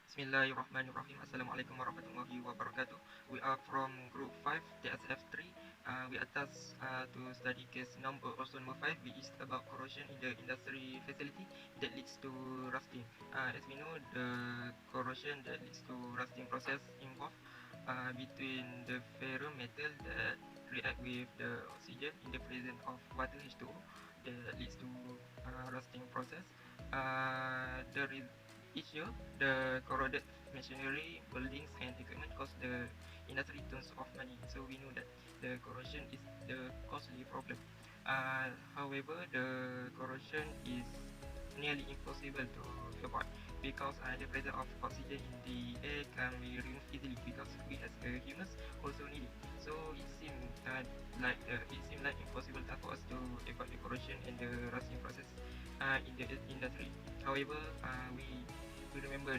Bismillahirrahmanirrahim. Assalamualaikum warahmatullahi wabarakatuh. We are from Group 5, TSF3. We are tasked to study case number also number 5, which is about corrosion in the industry facility that leads to rusting. As we know, the corrosion that leads to rusting process involve between the ferrometal that react with the oxygen in the presence of water H2O that leads to rusting process. Each year, the corroded machinery, buildings, and equipment cost the industry tons of money. So we know that the corrosion is the costly problem. However, the corrosion is nearly impossible to avoid because the presence of oxygen in the air can be removed easily because we as humans also need it. So it seems like impossible for us to avoid the corrosion and the rusting process in the industry. However, we remember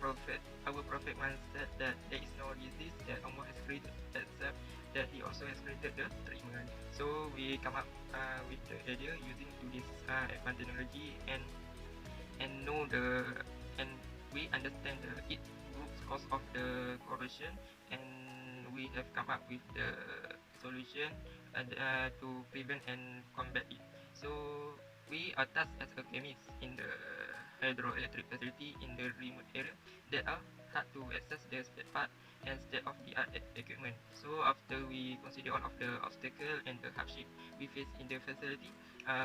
our prophet once said that there is no disease that Allah has created except that He also has created the treatment. So we come up with the idea using to this advanced technology and we understand the root cause of the corrosion, and we have come up with the solution to prevent and combat it. So we are tasked as a chemist in the hydroelectric facility in the remote area that are hard to access the spare part and state-of-the-art equipment. So after we consider all of the obstacles and the hardship we face in the facility,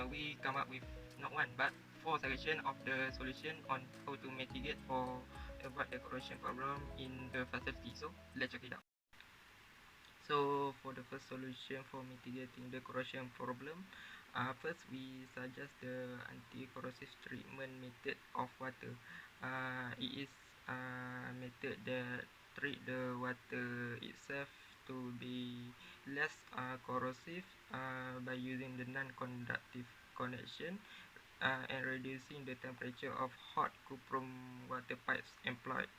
we come up with not one but 4 suggestions of the solution on how to mitigate or avoid the corrosion problem in the facility. So let's check it out. So for the first solution for mitigating the corrosion problem, first we suggest the anti-corrosive treatment method of water. It is a method that treat the water itself to be less corrosive by using the non-conductive connection and reducing the temperature of hot cuprum water pipes employed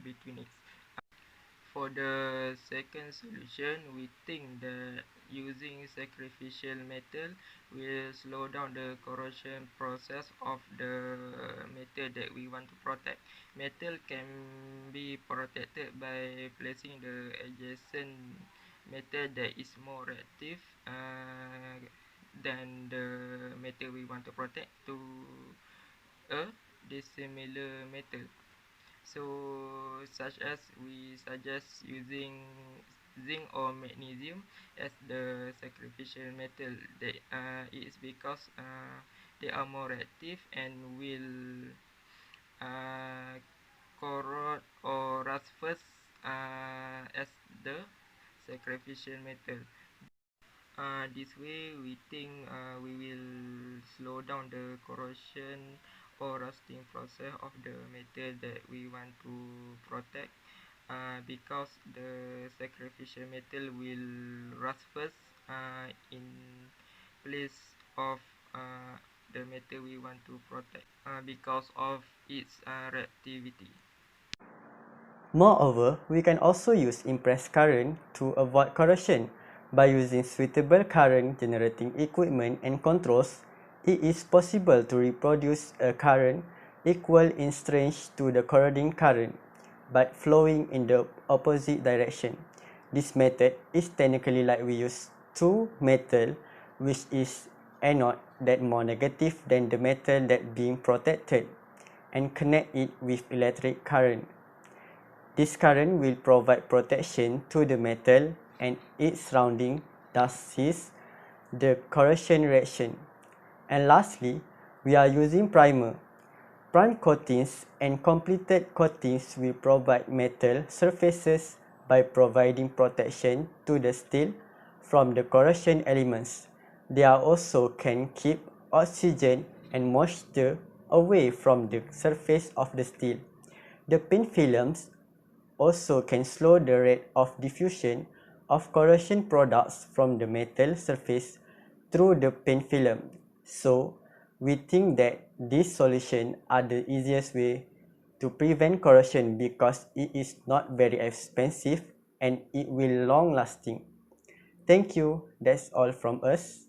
between it. For the second solution, we think that using sacrificial metal will slow down the corrosion process of the metal that we want to protect. Metal can be protected by placing the adjacent metal that is more reactive than the metal we want to protect to a dissimilar metal. So such as we suggest using zinc or magnesium as the sacrificial metal. That it is because they are more reactive and will corrode or rust first as the sacrificial metal. This way we think we will slow down the corrosion or rusting process of the metal that we want to protect because the sacrificial metal will rust first in place of the metal we want to protect because of its reactivity. Moreover, we can also use impressed current to avoid corrosion. By using suitable current generating equipment and controls, it is possible to reproduce a current equal in strength to the corroding current, but flowing in the opposite direction. This method is technically like we use two metal, which is anode that more negative than the metal that being protected, and connect it with electric current. This current will provide protection to the metal and its surrounding, thus cease the corrosion reaction. And lastly, we are using primer. Prime coatings and completed coatings will provide metal surfaces by providing protection to the steel from the corrosion elements. They also can keep oxygen and moisture away from the surface of the steel. The paint films also can slow the rate of diffusion of corrosion products from the metal surface through the paint film. So, we think that these solutions are the easiest way to prevent corrosion because it is not very expensive and it will long lasting. Thank you. That's all from us.